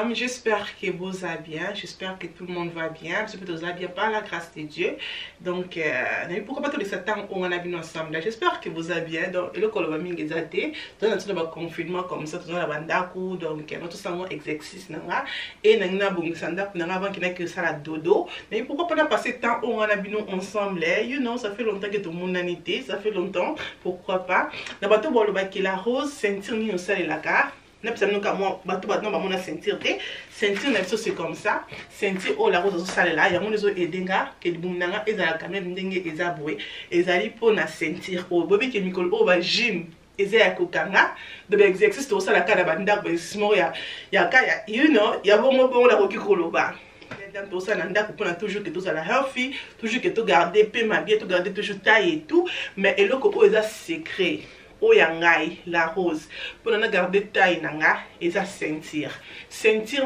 dames, j'espère que vous allez bien, j'espère que tout le monde va bien, j'espère que vous allez bien par la grâce de Dieu. Donc, pourquoi pas tous les 7 ans on a bien ensemble, j'espère que vous allez bien. Donc, le col va m'y exalter, dans un confinement comme ça, dans la bandakou, donc notre salon exercice et nous avons bon sanda pour avant qu'il n'ait que ça la dodo. Mais pourquoi pas passer tant on a bien ensemble, you know, ça fait longtemps que tout le monde a été, ça fait longtemps, pourquoi pas. D'abord, tout le monde qui la rose, sentir ni au sol et la carte. Sentir c'est comme ça, sentir oh la rose ça là, il y a mon edenga que le boumnanga et la caméra ndenge ezaboué ezali pour na sentir oh bobby que Nicole oh ba gym ezaya kokanga de exercice to ça la kada banda ba simoya ya you know ya bon la roki koloba tout ça nanda pour toujours que tout ça la healthy, toujours que tout garder peu ma bien, tout garder toujours taille et tout, mais et le coco est secret. Oyangai la rose pour nous garder taille nanga et ça sentir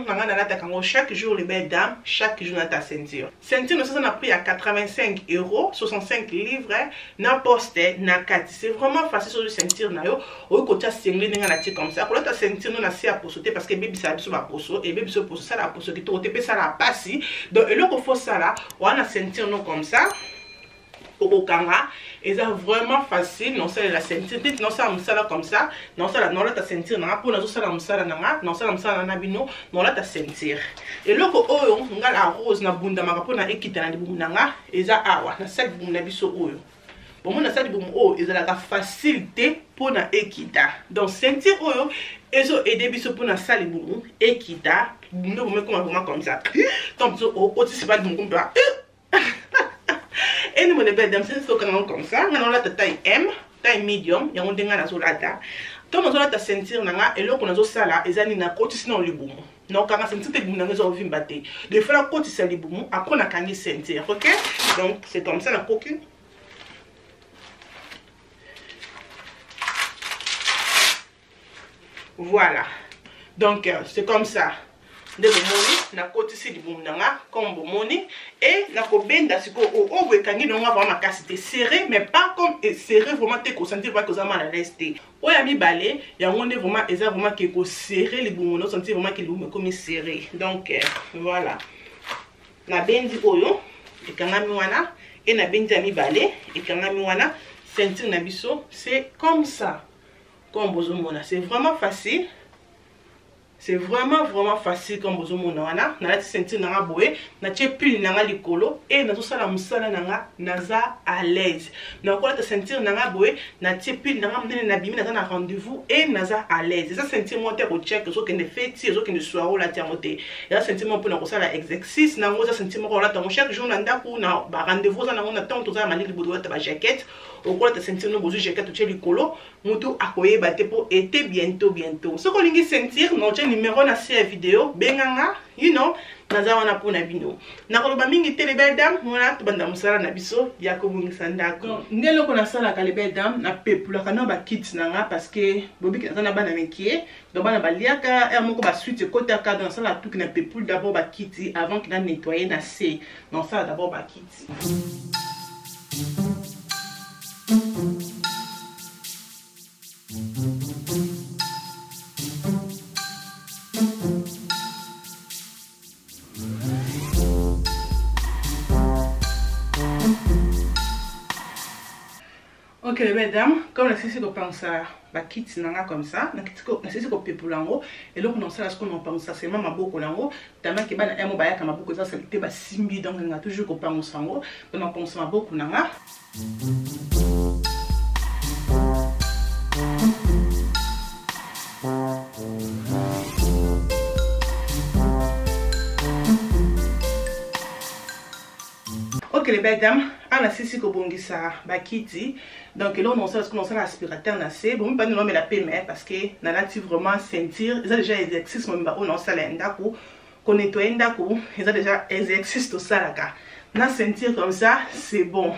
nanga nana takango chaque jour les belles dames chaque jour nata sentir nous ça a pris à 85 €, 65 livres na poste na kati. C'est vraiment facile sur le sentir na yo au côté single ninga na ti comme ça pour la sentir nous na si à posoter parce que baby ça sur va poso et baby se poso ça la poso qui tout te ça la passe donc et le faut ça là on a sentir nous comme ça au kanga et c'est vraiment facile non ça la sentir non ça musala comme ça non ça la non la ta sentir na pour na ça la musala na non ça la musala na bino non la ta sentir et loko oyo nga la rose na bunda maka na ekita na libumu nanga eza awa na sali bumu na biso oyo bon na sali bumu oyo eza la facilité pour na ekita donc sentir oyo ezo aider biso pour na sali bumu ekita ndo bumu comme ça donc au c'est pas bumu pas et nous on est belle dame c'est comme ça on a la taille M taille medium ya on denga na solata to na solata sentir nanga eloko na zo sala ezali na kotisi na libumu non quand sentir te libumu na zo vimba te de faire la kotisi libumu après na kangi sentir. OK, donc c'est comme ça la coquille. Voilà, donc c'est comme ça de bomoni na kotisi libumu nanga comme bomoni et na ko benda siko o wekangi nonga vraiment makasi serré mais pas comme serré vraiment te ko sentir pas que ça mal à l'aise te o ya mi balé ya ngonde vraiment eza vraiment que ko serré libumu no sentir vraiment que libumu comme serré. Donc voilà na bendi oyo e kanga mi wana et na bendi ya mi balé e kanga mi wana sentir na biso c'est comme ça comme bozomona c'est vraiment facile. C'est vraiment facile comme vous avez na la sentir nanga boé na tie pile nanga likolo et na sala musala nanga naza à l'aise na ko la sentir nanga boé na tie pile nanga mdene na bimi na rendez-vous et naza à l'aise ça sentir monter au check so que ne fêti so que ne soir la tia monter et sentir mon pour na ko sala exercice na ngo ça sentir mon la ton chaque jour na ndako na ba rendez-vous na ngo na temps to za mali libodo ta ba jaquette au quoi ta sentir no bozu jaquette tie likolo mutu akoye baté pour été bientôt ce qu'on lingi sentir non numéro na si vidéo benganga you know naza wana pona bino na koloba mingi tele belle dame mona to banda musala na biso ya ko bungisa ndako ndelo ko na sala ka le belle dame na pepula kana ba kits nanga parce que bobi kana na bana mekie do bana baliaka er moko ba suite kota ka dans sala tout na pepul d'abord ba kiti avant qu'il a nettoyer na c non ça d'abord ba kiti. OK les mesdames, comme la ceci qu'on pense à ba kit nanga comme ça, na ceci qu'on peut pour l'ango et donc on sait ce qu'on pense ça c'est maman beaucoup l'ango, tellement que bana emo ba ya kama beaucoup ça c'est ba simbi donc on a toujours qu'on pense sango, donc on pense beaucoup nanga. OK les belles dames, on a ceci ko bongisa ba kiti. Donc là on sait ce qu'on a l'aspirateur na c'est bon pas nous mais la PMR parce que na lati vraiment sentir, ils ont déjà exercice mon ba on a ça ndako ko nettoyer ndako, ils ont déjà exercice tout ça là ka. Na sentir comme ça, c'est bon.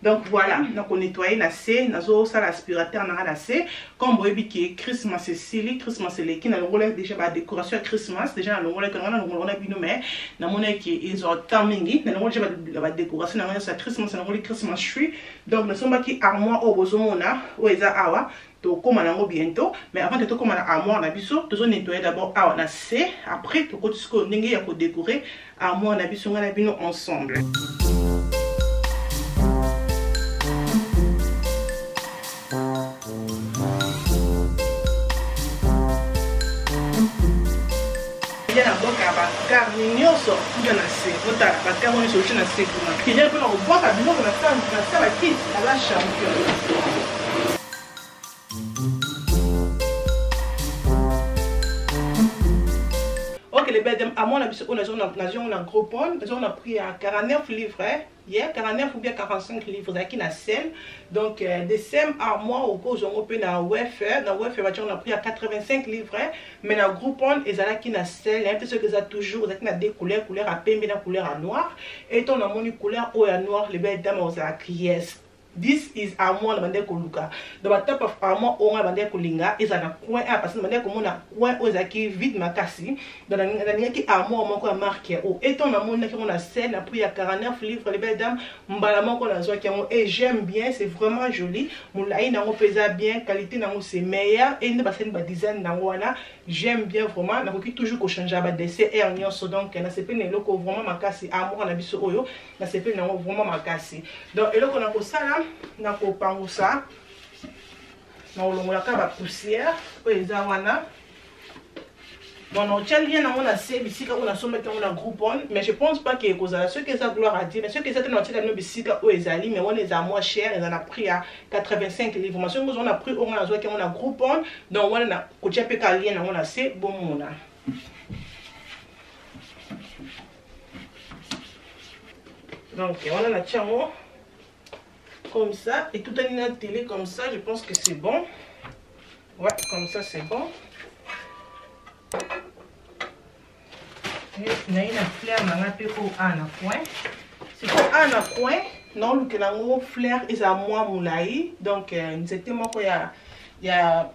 Donc voilà, donc on nettoie la C, nazo ça l'aspirateur na la C. Comme vous voyez que Christmas c'est silly, Christmas c'est les qui na l'ongole déjà ba décoration Christmas, déjà na l'ongole quand on a bino mais na mona qui ils ont terminé, na l'ongole déjà ba décoration na ça Christmas na l'ongole Christmas tree. Donc nous sommes qui armoire au bozomona, ou eza awa. Donc comme on a bientôt, mais avant de tout comme on a armoire na biso, nous nettoyer d'abord awa na C, après tout ce qu'on n'engage ya ko décorer armoire na biso ngana bino ensemble. Il y a d'abord carne nyoso kuja na se ota bakarne nyoso na se kuna kija pe on voit ka biloko na sa la kit à la champion. Ok les belles à mon avis on a un gros pont, on a pris à 49 livres hier 49 ou bien 45 livres qui na sel. Donc des sem armoire au cause on peut na Wayfair on a pris à 85 livres mais na Groupon et ça qui na sel un peu ce que ça toujours ça qui na des couleurs à pembe na couleur à noir et ton a mon couleur au à noir les belles dames aux yes. This is armoire na bande koluka. Dans la type of armoire on a bande kolinga et ça na coin à parce que bande comme on a coin aux aki vide makasi dans la qui armoire mon ko marqué au et ton a mon qui on a scène a pris à 49 livres les belles dames mbala mon ko na zo qui et j'aime bien c'est vraiment joli moulai na on pesa bien qualité na c'est meilleur et ne pas c'est ba design na wana j'aime bien vraiment na ko toujours ko changer ba dessin et en so donc na c'est pas ne loko vraiment makasi armoire na biso oyo na c'est pas na vraiment makasi donc et loko na ko sala na ko pangusa na olongola ka ba poussière po eza wana bon on tient bien na on a c'est bisika on a somme on a Groupon mais je pense pas que cause ce que ça gloire à dire mais ce que ça tient na bisika o ezali mais on les a moins cher ils en a pris à 85 livres mais on a pris on a zo on a Groupon donc on a ko tient pe ka lien na on a c'est bon mona. Donc on a la tiamo comme ça et tout en une télé comme ça je pense que c'est bon. Ouais comme ça c'est bon. Et on a une fleur dans la péco à un coin. C'est pour un coin non le que la fleur est à moi moulai donc c'était moi quoi il y a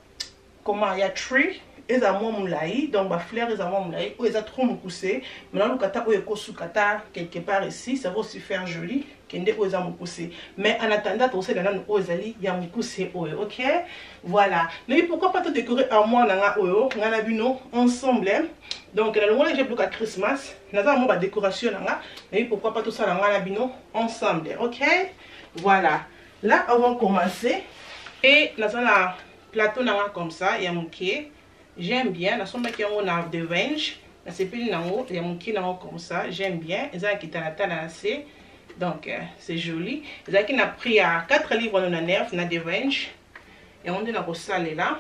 comment il y a tree et à moi moulai donc ma fleur est à moi moulai ou est trop me pousser maintenant le kata ou ekosu kata quelque part ici ça va aussi faire joli kende ou za me pousser mais en attendant tout ça dans nos ozali ya me pousser ok voilà mais pourquoi pas te décorer à moi nanga oyo ngana bino ensemble donc là le j'ai bloqué à Christmas naza mo ba décoration nanga mais pourquoi pas tout ça ngana bino ensemble ok voilà là on va commencer et naza la plateau nanga comme ça ya muké j'aime bien la somme qui on a de range la sepile nango ya muké nango comme ça j'aime bien et ça qui t'a assez donc c'est joli ça qui n'a pris à 4 livres de nerf na de range et on est dans le salle là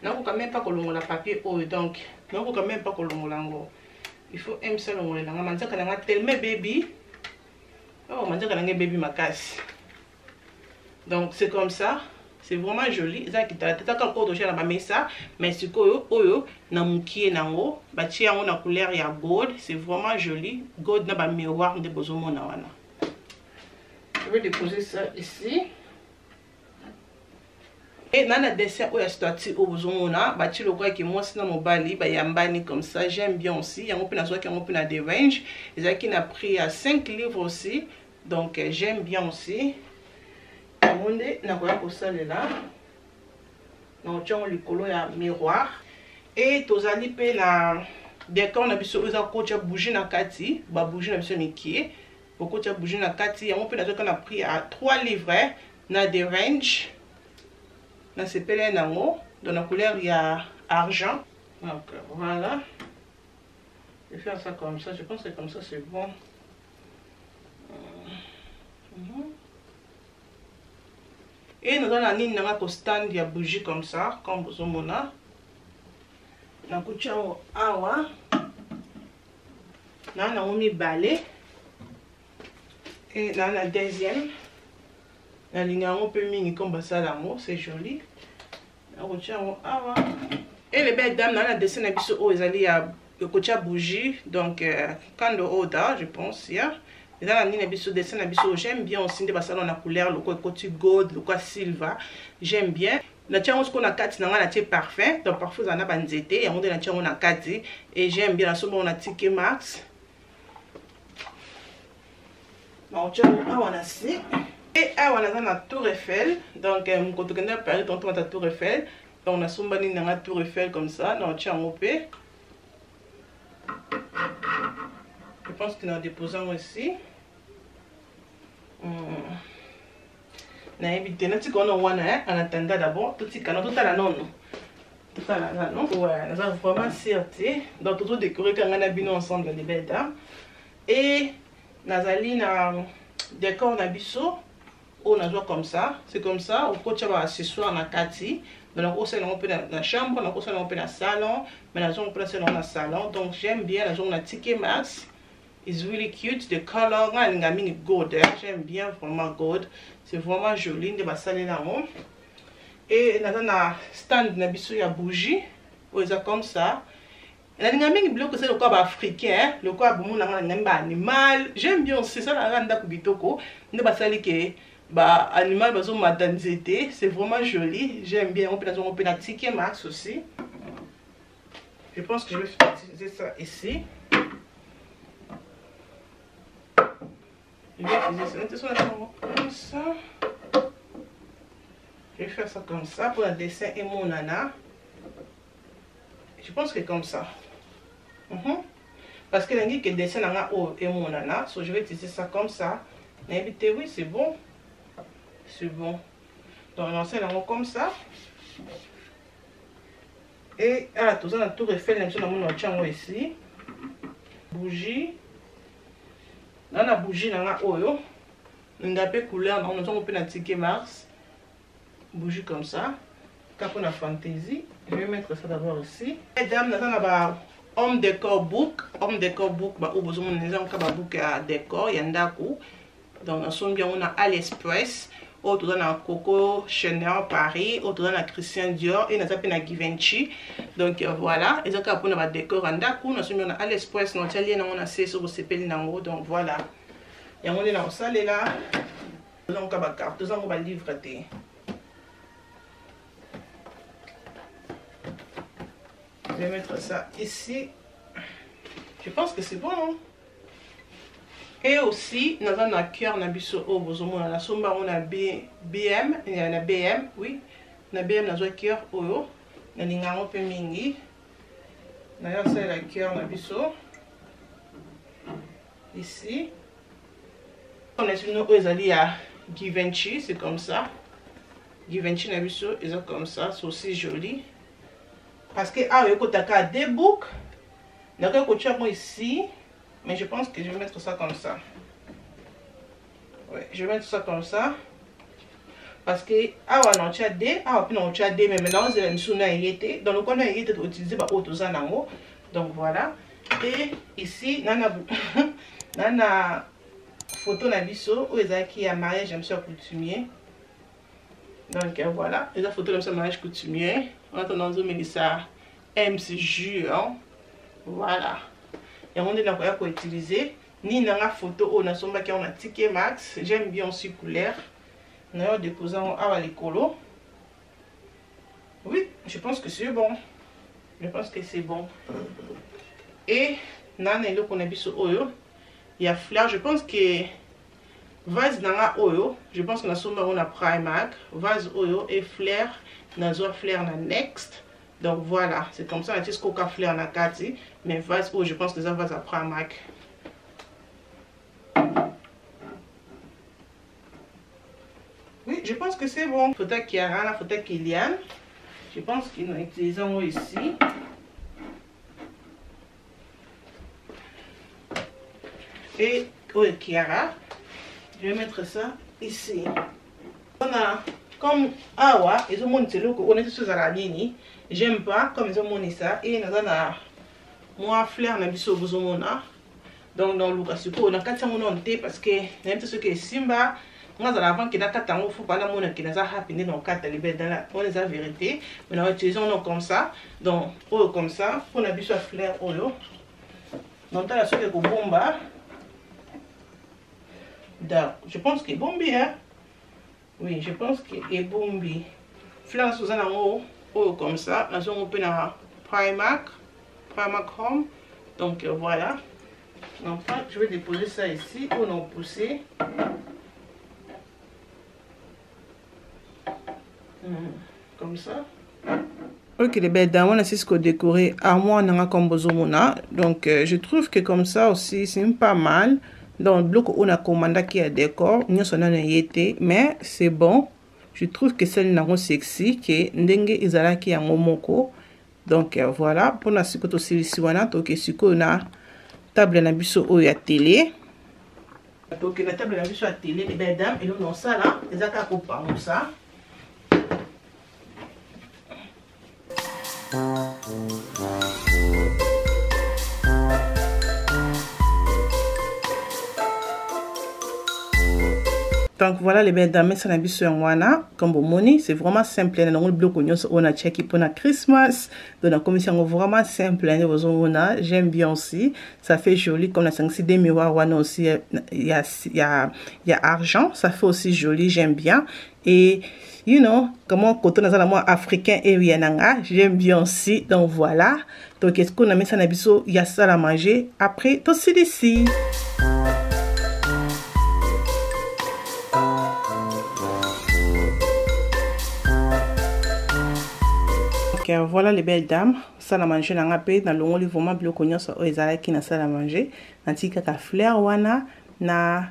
non quand même pas que l'on a papier haut donc non quand même pas que l'on l'ango il faut aimer ça l'on l'a manza kana tellement baby oh manza kana baby makasi donc c'est comme ça c'est vraiment joli ça qui t'a encore touché la mesa mais c'est quoi oyo na mukie nango ba ti yango na couleur ya gold c'est vraiment joli gold na ba miroir de bozomo na wana je vais déposer ça ici et dans le dessin où il y a statue au bozomona ba ti lokwa ki moi sina mobali ba yambani comme ça j'aime bien aussi yango pe na so ki yango pe na des range ça qui n'a pris à 5 livres aussi donc j'aime bien aussi monde na koya ko salela na otchongo likolo ya miroir et tozali pe na décor na biso oza kocha bougie na kati ba bougie na biso mikie kocha bougie na kati yango pe na zo kana pris à 3 livres na des range na sepele nango dans la couleur il y a argent donc voilà je vais faire ça comme ça je pense que comme ça c'est bon. Et nous allons aller dans un stand de bougie comme ça, comme vous voyez. Nous allons awa. Nous allons mis balai. Et dans la deuxième, nous allons un peu mini comme ça l'amour, c'est joli. Nous allons awa. Et les belles dames, nous allons dessiner un peu où ils allaient à le bougie. Donc, quand de order, je pense, yeah. J'aime bien aussi des salons na couleur, le côté gold, le côté silver. J'aime bien. Na tiango ce qu'on a quatre na tié parfum. Donc parfois on a banzete et on a tiango na quatre et j'aime bien la somme on a ticket max. Donc on a si et on a la tour Eiffel. Donc quand on a Paris on a la tour Eiffel. Donc on a somme bani na tour Eiffel comme ça. Donc tiango p. Je pense que nous déposons aussi. Na évité na ti kono wana en attendant d'abord tout ti kana tout à la non tout à la non ouais nous avons vraiment certé donc toujours décorer quand on a bien ensemble les belles dames et nazali na décor na biso on a joué comme ça c'est comme ça au côté va accessoire na kati donc on s'est on peut dans chambre on s'est on peut dans salon mais la zone on peut dans le salon donc j'aime bien la zone na ticket max. It's really cute. The color, gold. J'aime bien vraiment gold. C'est vraiment joli. De basale là haut. Et dans un stand na biso ya bougie. Ou ça comme ça. La ngami bleu que c'est le corps africain. Le corps bon na animal. J'aime bien c'est ça la randa kubitoko. De basale que ba animal bazo madanzete. C'est vraiment joli. J'aime bien. On peut la ticket max aussi. Je pense que je vais utiliser ça ici. Je vais faire ça comme ça pour le dessin et mon nana. Je pense que comme ça. Parce que le dessin et mon nana. So je vais utiliser ça comme ça. Évitez, oui, c'est bon. C'est bon. Donc on lance comme ça. Et à tout ça, on a tout refait. On a ici. Bougie. Dans la bougie, on a oyo. On a peu couleur, on a un ticket mars. Bougie comme ça. Quand on a fantaisie, je vais mettre ça d'abord ici. Et dame, on a homme décor book. Homme décor book, bah, au besoin de un book à décor, il y a un d'accord. Donc, on a AliExpress. Autre dans la Coco Chanel Paris, autre dans la Christian Dior et nous avons la Givenchy. Donc voilà, et donc après on a décor en d'accord, nous sommes à AliExpress, nous avons a c'est sur le CPL nango, donc voilà. Et on est dans ça là. Nous avons la carte, nous avons le livre. Je vais mettre ça ici. Je pense que c'est bon. Hein? Et aussi, nous avons un cœur, nous avons la somba, on a BM, il y a un BM, oui. Nous avons BM, nous avons un cœur, nous avons un peu mingi. Nous avons un cœur, nous avons ici. On a une à Givenchy, c'est comme ça. Givenchy, nous avons comme ça, c'est aussi joli. Parce que, ah, il y a des boucles. Nous avons ici. Mais je pense que je vais mettre ça comme ça. Ouais, je vais mettre ça comme ça. Parce que, ah ouais, non, tu as des, ah ouais, non, tu as des, mais maintenant, c'est une souna été. Donc, le coin été utilisé par autosan en haut. Donc, voilà. Et ici, nana photo nabiso, où il y a qui a mariage, j'aime ça coutumier. Donc, voilà. Il y a une photo comme ça, mariage coutumier. En attendant, Mélissa MC Jure. Voilà. Et on est là pour utiliser ni dans la photo on a son on a ticket max. J'aime bien aussi couleur. Nous avons déposé à l'écolo. Oui, je pense que c'est bon. Je pense que c'est bon. Et nan et qu'on a vu sur oyo. Il y a fleur. Je pense que vase dans la oyo. Je pense que la somba on a Primark. Vase oyo et fleur. Nous avons fleur na next. Donc voilà, c'est comme ça, on a dit qu'on a fleur na kati, mais vase, oh, je pense que ça va à Primark. Oui, je pense que c'est bon. Photo Kiara, la photo Kylian. Je pense qu'ils nous utilisons ici. Et oh, Kiara, je vais mettre ça ici. On a comme awa, ils ont monté le on est sur la ligne. J'aime pas comme ils ont monté ça. Et nous avons moi fleur na biso bozomona. Donc dans le cas on a quatre monté parce que même ce que simba on a avant qu'il a quatre ans faut pas la monnaie qui nous a happy dans quatre libérés dans la on les a vérité mais nous utilisons comme ça donc oh comme ça pour la biso fleur oyo donc là ce que bomba je pense que bombi, hein. Oui, je pense que est bombi. Fleurs sous un haut, comme ça. Nous avons un Primark Home. Donc voilà. Enfin, je vais déposer ça ici. On a poussé. Comme ça. Ok, les belles dames, on a ce qu'on décoré à moi, on a comme bozomona. Donc je trouve que comme ça aussi, c'est pas mal. Dans le bloc, on a commandé qui a décor. Nous sommes en été, mais c'est bon. Je trouve que c'est une sexy que ndenge izala qui a momoko. Donc voilà, pour la sikoto silisiwana to ke siko na table na biso o ya télé. Donc la table na biso ya télé les belles dames et nous on ça là, ezaka ko pa ça. Donc voilà les belles dames, c'est un biso wana comme vous moni, c'est vraiment simple. Dans le bloc on a checké pour la Christmas. Donc la commission vraiment simple. J'aime bien aussi, ça fait joli comme la 5 des miroirs wana aussi. Il y a argent, ça fait aussi joli, j'aime bien. Et you know comment côté dans moi africain et wiananga, j'aime bien aussi. Donc voilà. Donc est-ce qu'on a mis ça dans biso, il y a ça à manger. Après tout c'est ici. Voilà les belles dames, ça la manger dans la paix dans le monde vraiment bleu cognon ça ezala qui na ça la manger nantika ka fleur wana na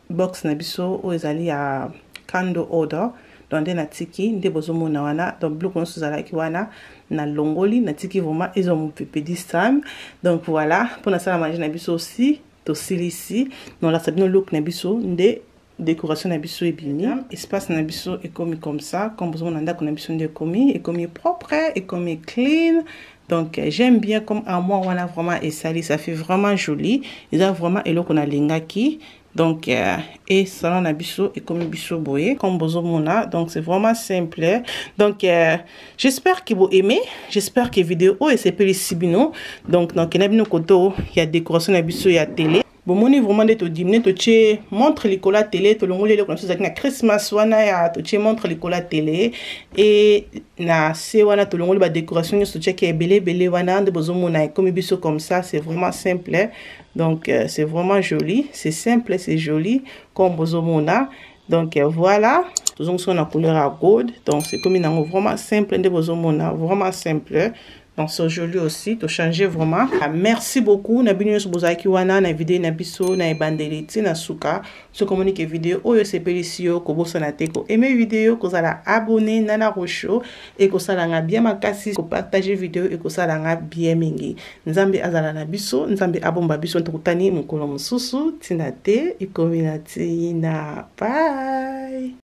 box na biso o ezali ya candle order donc na tiki nde bozomo na wana donc bleu cognon ezala ki wana na longoli na tiki vraiment ils ont pépé distam. Donc voilà pour na ça la manger na biso aussi to silisi non la sabino look na biso nde décoration nabiso et bien espace nabiso est comme ça comme besoin d'anda qu'on nabiso de commis et comme propre et comme clean. Donc j'aime bien comme à moi on a vraiment et sali, ça fait vraiment joli. Ils ont vraiment et là qu'on a lingaki. Donc et salon nabiso et comme biso boye comme besoin mona. Donc c'est vraiment simple. Donc j'espère que vous aimez, j'espère que vidéo et c'est peu les sibino. Donc nabino koto il y a décoration nabiso il y a télé. Bon, mon vraiment de te dîner, te montre l'école à télé, te l'ongole le comme ça na Christmas wana ya te montre l'école à télé et na se wana te l'ongole ba décoration so che ke belé wana de bozo mona comme biso comme ça, c'est vraiment simple. Donc c'est vraiment joli, c'est simple, c'est joli comme bozo mona. Donc voilà, toujours sur la couleur à gold. Donc c'est comme une vraiment simple de bozo mona, vraiment simple. Donc c'est joli aussi, de changer vraiment. Merci beaucoup. Na bino sur bozaki wana na vidéo na biso na bandeliti na suka. Se communique vidéo oyo se pelisio ko bosana te ko aimer vidéo ko sala abonner nana rocho et ko sala nga bien makasi ko partager vidéo et ko sala nga bien mingi. Nzambe azala na biso, nzambe abomba biso ntokutani mukolo mususu tina te ikominati na bye.